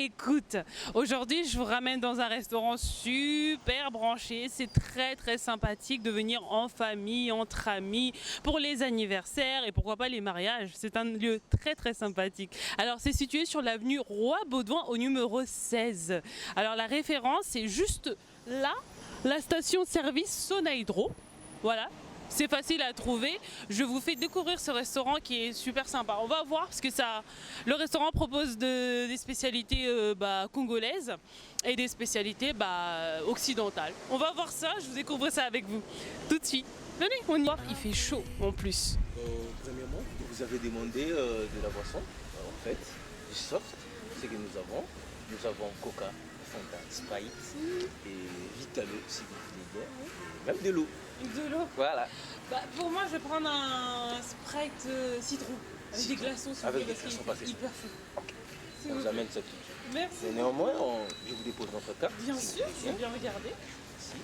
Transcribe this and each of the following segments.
écoute, aujourd'hui je vous ramène dans un restaurant super branché. C'est très sympathique de venir en famille, entre amis, pour les anniversaires et pourquoi pas les mariages. C'est un lieu très sympathique. Alors c'est situé sur l'avenue Roi-Baudouin au numéro 16. Alors la référence c'est juste là, la station-service Sonaïdro. Voilà. C'est facile à trouver. Je vous fais découvrir ce restaurant qui est super sympa. On va voir parce que le restaurant propose des spécialités congolaises et des spécialités occidentales. On va voir ça, je vous découvre ça avec vous tout de suite. Venez, on y va. Il fait chaud en plus. Premièrement, vous avez demandé de la boisson, en fait, du soft, c'est que nous avons. Nous avons Coca, Fanta, Sprite et Vitalo si vous voulez bien, et même de l'eau. De l'eau. Voilà. Pour moi, je vais prendre un Sprite citron avec des glaçons sur avec le des glaçons passés. hyper chaud. On vous amène ça tout de suite. Merci. Mais néanmoins, je vous dépose notre carte. Bien sûr, je vais bien regarder. Ici.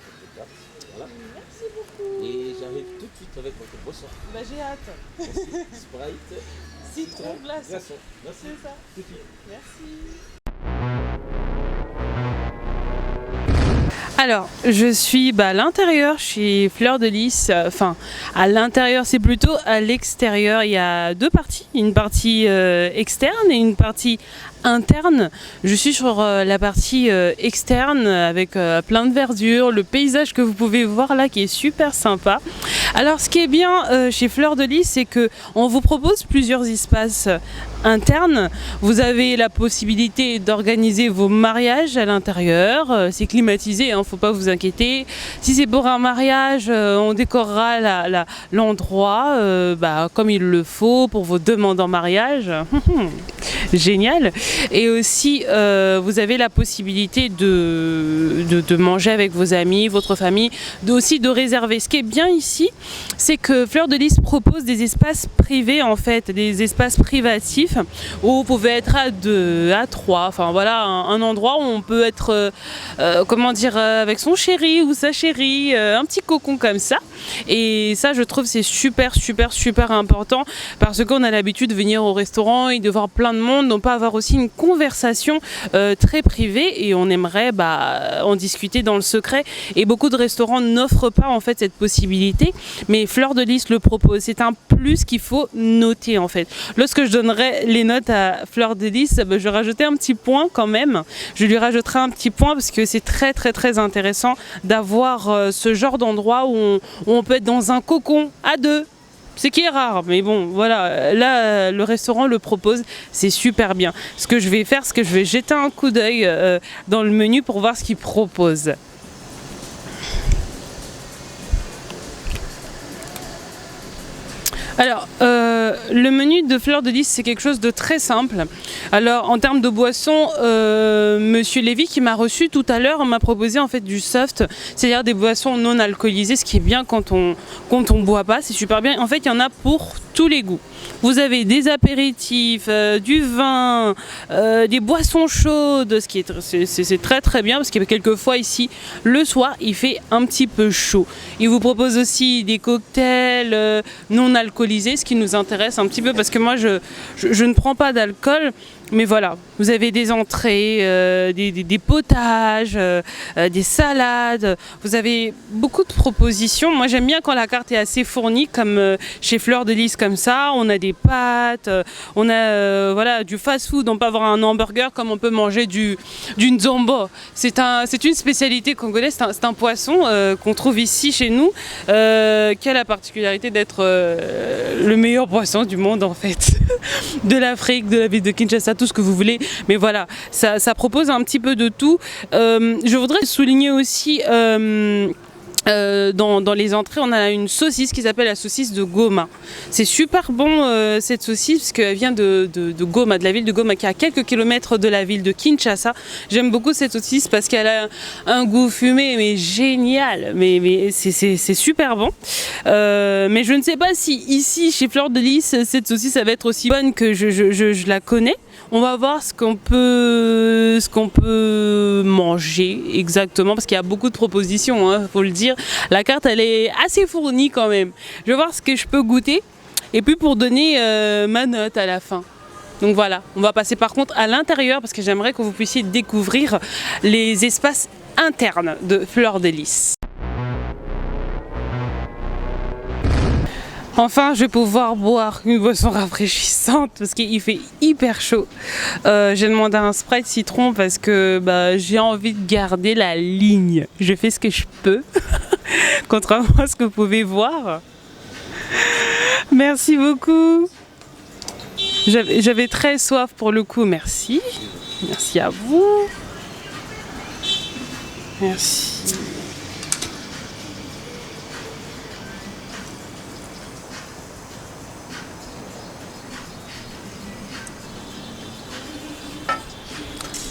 Votre carte. Voilà. Merci beaucoup. Et j'arrive tout de suite avec votre boisson. J'ai hâte. Merci. Sprite, Citron, glaçon. Merci. C'est ça. Tout de suite. Merci. Alors, je suis à l'intérieur chez Fleur de Lys. Enfin, à l'intérieur, c'est plutôt à l'extérieur. Il y a deux parties. Une partie externe et une partie interne. Je suis sur la partie externe avec plein de verdure, le paysage que vous pouvez voir là qui est super sympa. Alors ce qui est bien chez Fleur de Lys, c'est que on vous propose plusieurs espaces internes. Vous avez la possibilité d'organiser vos mariages à l'intérieur. C'est climatisé, hein, faut pas vous inquiéter. Si c'est pour un mariage, on décorera l'endroit comme il le faut pour vos demandes en mariage. Génial. Et aussi vous avez la possibilité de manger avec vos amis, votre famille, aussi de réserver. Ce qui est bien ici, c'est que Fleur de Lys propose des espaces privés en fait, des espaces privatifs où vous pouvez être à 2, à 3, enfin voilà, un endroit où on peut être avec son chéri ou sa chérie, un petit cocon comme ça. Et ça je trouve c'est super important parce qu'on a l'habitude de venir au restaurant et de voir plein de monde, donc pas avoir aussi une conversation très privée et on aimerait en discuter dans le secret et beaucoup de restaurants n'offrent pas en fait cette possibilité, mais Fleur de Lys le propose. C'est un plus qu'il faut noter en fait. Lorsque je donnerai les notes à Fleur de Lys, je rajouterai un petit point quand même. Je lui rajouterai un petit point parce que c'est très intéressant d'avoir ce genre d'endroit où on peut être dans un cocon à 2. Ce qui est rare, mais bon, voilà, là, le restaurant le propose, c'est super bien. Ce que je vais faire, c'est que je vais jeter un coup d'œil dans le menu pour voir ce qu'il propose. Alors, le menu de Fleur de Lys, c'est quelque chose de très simple. Alors, en termes de boissons, Monsieur Lévy, qui m'a reçu tout à l'heure, m'a proposé en fait du soft, c'est-à-dire des boissons non alcoolisées, ce qui est bien quand on boit pas, c'est super bien. En fait, il y en a pour tous les goûts. Vous avez des apéritifs, du vin, des boissons chaudes, ce qui est très bien parce que quelquefois ici, le soir, il fait un petit peu chaud. Il vous propose aussi des cocktails non alcoolisés, ce qui nous intéresse un petit peu parce que moi, je ne prends pas d'alcool. Mais voilà, vous avez des entrées, des potages, des salades. Vous avez beaucoup de propositions. Moi, j'aime bien quand la carte est assez fournie, comme chez Fleur de Lys, comme ça. On a des pâtes, on a du fast-food. On peut avoir un hamburger comme on peut manger du nzombo. C'est une spécialité congolaise. C'est un poisson qu'on trouve ici chez nous, qui a la particularité d'être le meilleur poisson du monde en fait, de l'Afrique, de la ville de Kinshasa, tout ce que vous voulez, mais voilà, ça propose un petit peu de tout. Je voudrais souligner aussi dans les entrées, on a une saucisse qui s'appelle la saucisse de Goma. C'est super bon cette saucisse parce qu'elle vient de Goma, de la ville de Goma, qui est à quelques kilomètres de la ville de Kinshasa. J'aime beaucoup cette saucisse parce qu'elle a un goût fumé mais génial, mais c'est super bon. Mais je ne sais pas si ici chez Fleur de Lys cette saucisse ça va être aussi bonne que je la connais. On va voir ce qu'on peut manger exactement parce qu'il y a beaucoup de propositions, hein, faut le dire. La carte elle est assez fournie quand même. Je vais voir ce que je peux goûter et puis pour donner ma note à la fin. Donc voilà, on va passer par contre à l'intérieur parce que j'aimerais que vous puissiez découvrir les espaces internes de Fleur de Lys. Enfin, je vais pouvoir boire une boisson rafraîchissante parce qu'il fait hyper chaud. J'ai demandé un Sprite citron parce que j'ai envie de garder la ligne. Je fais ce que je peux, contrairement à ce que vous pouvez voir. Merci beaucoup. J'avais très soif pour le coup, merci. Merci à vous. Merci.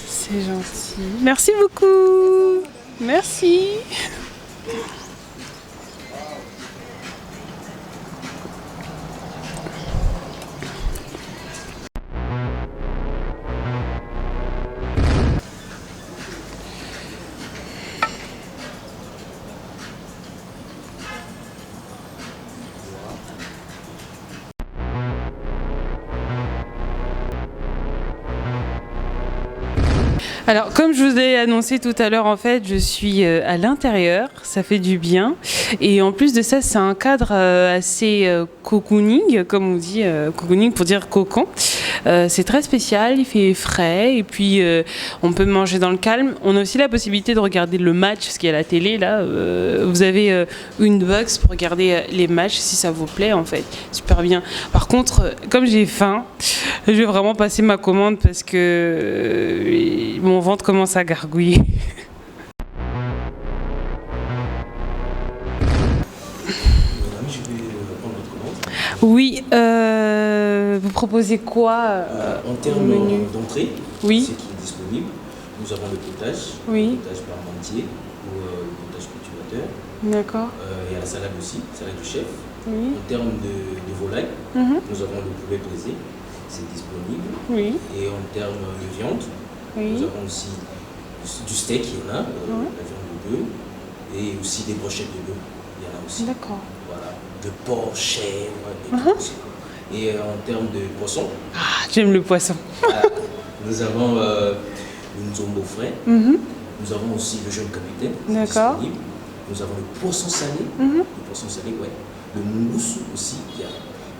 C'est gentil. Merci beaucoup. Merci. Alors, comme je vous ai annoncé tout à l'heure, en fait, je suis à l'intérieur, ça fait du bien. Et en plus de ça, c'est un cadre assez cocooning, comme on dit, cocooning pour dire cocon. C'est très spécial, il fait frais et puis on peut manger dans le calme. On a aussi la possibilité de regarder le match, ce qu'il y a à la télé là. Vous avez une box pour regarder les matchs si ça vous plaît en fait. Super bien. Par contre, comme j'ai faim, je vais vraiment passer ma commande parce que mon ventre commence à gargouiller. Oui, vous proposez quoi en termes menu d'entrée, Oui. ce qui est disponible, nous avons le potage, Oui. le potage parmentier ou le potage cultivateur. D'accord. Il y a la salade aussi, salade du chef. Oui. En termes de volaille, nous avons le poulet brisé, c'est disponible. Oui. Et en termes de viande, Oui. nous avons aussi du steak, il y en a, la viande de bœuf, et aussi des brochettes de bœuf, il y en a aussi. D'accord. Voilà, de porc, chèvre, et tout aussi. Et en termes de poisson, J'aime le poisson. nous avons le nzombo frais, nous avons aussi le jeune capitaine, D'accord. disponible. Nous avons le poisson salé, le poisson salé, ouais. Le mousse aussi, il y a.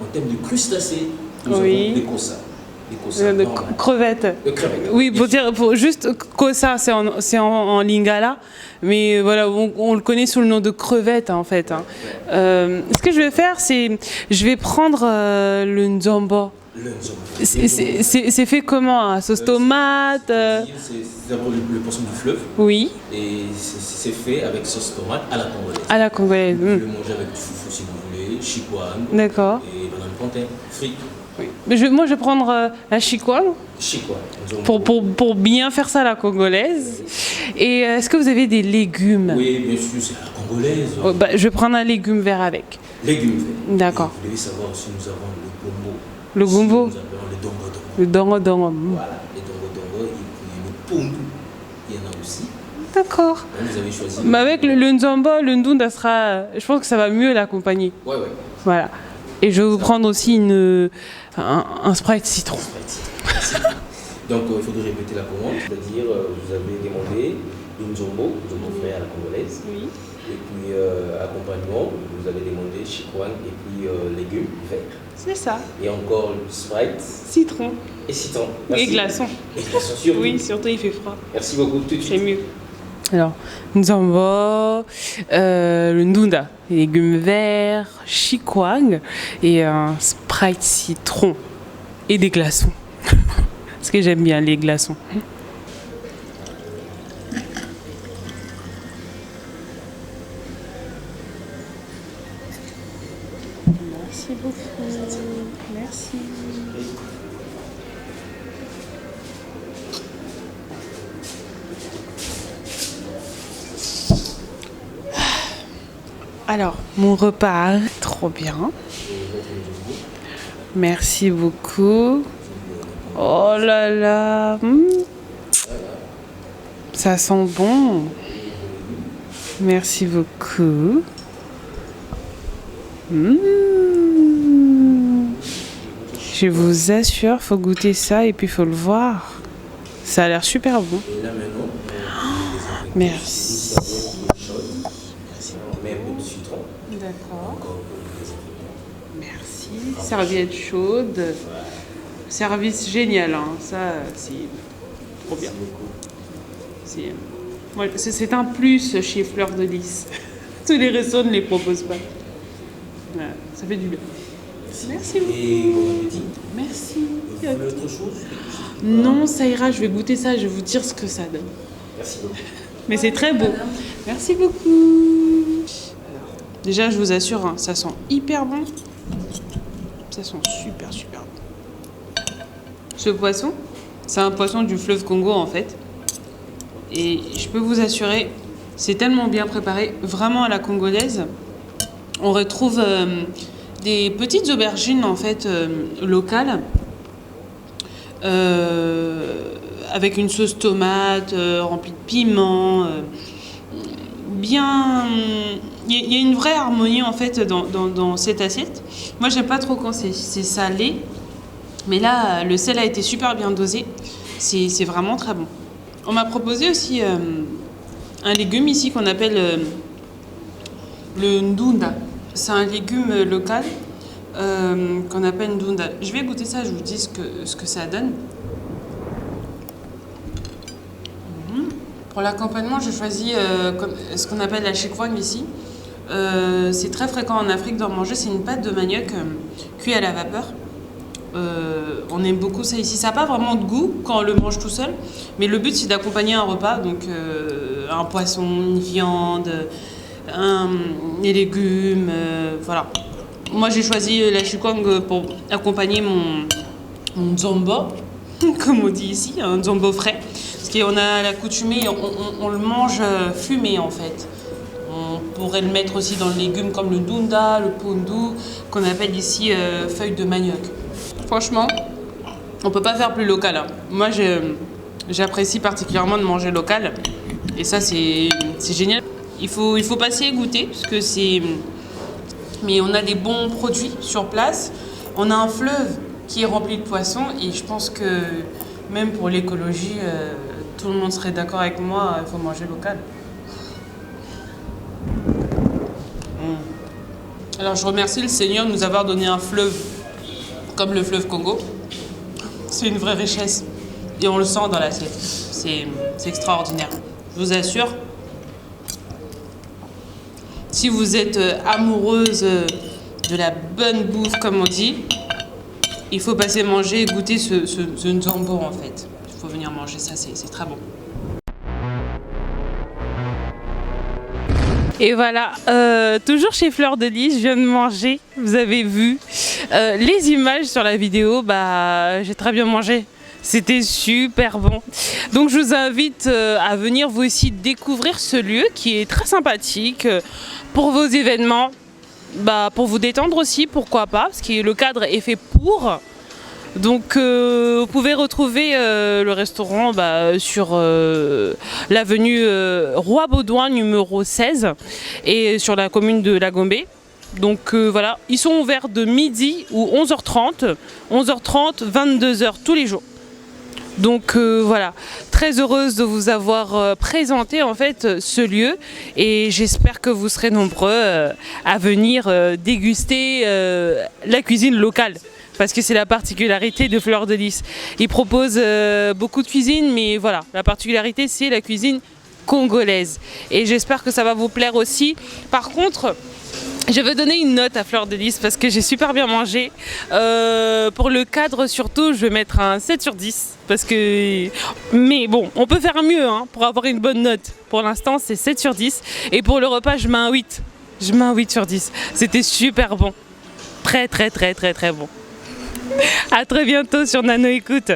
En termes de crustacés, nous avons les kossa. Les kossa, De normal. crevettes. Le crevette. Oui, pour dire, juste kossa, c'est en lingala, mais voilà, on le connaît sous le nom de crevette en fait. Hein. Ce que je vais faire, c'est, je vais prendre le nzombo. Le nzombo. C'est fait comment? À sauce tomate C'est d'abord le poisson du fleuve. Oui. Et c'est fait avec sauce tomate à la congolaise. À la congolaise. Vous pouvez le manger avec du foufou si vous voulez, chikwang. D'accord. Et banane plantain, frites. Oui. Mais moi, je vais prendre la chikwang Chikwang. pour bien faire ça à la congolaise. Et est-ce que vous avez des légumes? Oui, bien sûr, c'est à la congolaise. Oh, je vais prendre un légume vert avec. Légumes verts. D'accord. Et vous devez savoir aussi, nous avons le gombo. Le gombo? Nous appelons le dongo dongo. Le dongo. Voilà, les dongo dongo. Et puis le pondu, il y en a aussi. D'accord. Donc, vous avez choisi. Mais avec le nzombo, le ndunda sera... Je pense que ça va mieux l'accompagner. Ouais. Voilà. Et je vais vous prendre aussi un Sprite citron. Donc, il faudrait répéter la commande. C'est-à-dire, vous avez demandé une jumbo frais à la congolaise. Oui. Et puis, accompagnement, vous avez demandé chikwang et puis légumes verts. C'est ça. Et encore Sprite Citron. et citron. Et Merci. glaçons. Et glaçons surtout. Oui, surtout il fait froid. Merci beaucoup. Tout de C'est suite. mieux. Alors, nzombo, le ndunda, les légumes verts, chikwang et un Sprite citron et des glaçons. Parce que j'aime bien les glaçons. Merci beaucoup. Merci. Alors, mon repas, trop bien. Merci beaucoup. Oh là là. Ça sent bon. Merci beaucoup. Je vous assure, faut goûter ça et puis faut le voir. Ça a l'air super bon. Et là maintenant, Merci. On met un peu de citron. D'accord. Encore un peu de désinfectant. Merci. Serviette chaude. Service génial, hein. Ça, c'est trop bien. C'est un plus chez Fleur de Lys. Tous les restos ne les proposent pas. Ouais, ça fait du bien. Merci beaucoup. Et bon appétit. Merci. Vous voulez autre chose? Non, ça ira, je vais goûter ça, je vais vous dire ce que ça donne. Merci beaucoup. Mais c'est très beau. Merci beaucoup. Alors, déjà, je vous assure, hein, ça sent hyper bon. Ça sent super, super bon. Ce poisson, c'est un poisson du fleuve Congo en fait. Et je peux vous assurer, c'est tellement bien préparé, vraiment à la congolaise. On retrouve des petites aubergines en fait locales. Avec une sauce tomate remplie de piment, bien. Il y a une vraie harmonie en fait dans cette assiette. Moi, j'aime pas trop quand c'est salé, mais là, le sel a été super bien dosé. C'est vraiment très bon. On m'a proposé aussi un légume ici qu'on appelle le ndunda. C'est un légume local qu'on appelle ndunda. Je vais goûter ça, je vous dis ce que ça donne. Pour l'accompagnement, j'ai choisi ce qu'on appelle la chikwang ici. C'est très fréquent en Afrique d'en manger. C'est une pâte de manioc cuite à la vapeur. On aime beaucoup ça ici. Ça n'a pas vraiment de goût quand on le mange tout seul. Mais le but, c'est d'accompagner un repas. Donc un poisson, une viande, des légumes. Voilà. Moi, j'ai choisi la chikwang pour accompagner mon nzombo, comme on dit ici, un nzombo frais. Parce qu'on a l'accoutumé, on le mange fumé en fait. On pourrait le mettre aussi dans le légume comme le ndunda, le pondu, qu'on appelle ici feuilles de manioc. Franchement, on ne peut pas faire plus local. Hein. Moi, j'apprécie particulièrement de manger local. Et ça, c'est génial. Il faut passer et goûter, parce que c'est... Mais on a des bons produits sur place. On a un fleuve qui est rempli de poissons. Et je pense que même pour l'écologie, tout le monde serait d'accord avec moi, il faut manger local. Alors je remercie le Seigneur de nous avoir donné un fleuve comme le fleuve Congo. C'est une vraie richesse. Et on le sent dans l'assiette. C'est extraordinaire. Je vous assure. Si vous êtes amoureuse de la bonne bouffe, comme on dit, il faut passer manger et goûter ce nzombo en fait. Il faut venir manger ça, c'est très bon. Et voilà, toujours chez Fleur de Lys, je viens de manger, vous avez vu les images sur la vidéo, j'ai très bien mangé. C'était super bon. Donc je vous invite à venir vous aussi découvrir ce lieu qui est très sympathique pour vos événements, pour vous détendre aussi, pourquoi pas, parce que le cadre est fait pour. Donc vous pouvez retrouver le restaurant sur l'avenue Roi Baudouin numéro 16 et sur la commune de La Gombe. Donc voilà, ils sont ouverts de midi ou 11h30, 22h tous les jours. Donc voilà, très heureuse de vous avoir présenté en fait ce lieu et j'espère que vous serez nombreux à venir déguster la cuisine locale. Parce que c'est la particularité de Fleur de Lys. Ils proposent beaucoup de cuisine, mais voilà, la particularité c'est la cuisine congolaise. Et j'espère que ça va vous plaire aussi. Par contre, je vais donner une note à Fleur de Lys parce que j'ai super bien mangé. Pour le cadre surtout, je vais mettre un 7 sur 10. Parce que... Mais bon, on peut faire mieux pour avoir une bonne note. Pour l'instant, c'est 7 sur 10. Et pour le repas, je mets un 8. Je mets un 8 sur 10. C'était super bon. Très très très très très bon. À très bientôt sur Nano Écoute.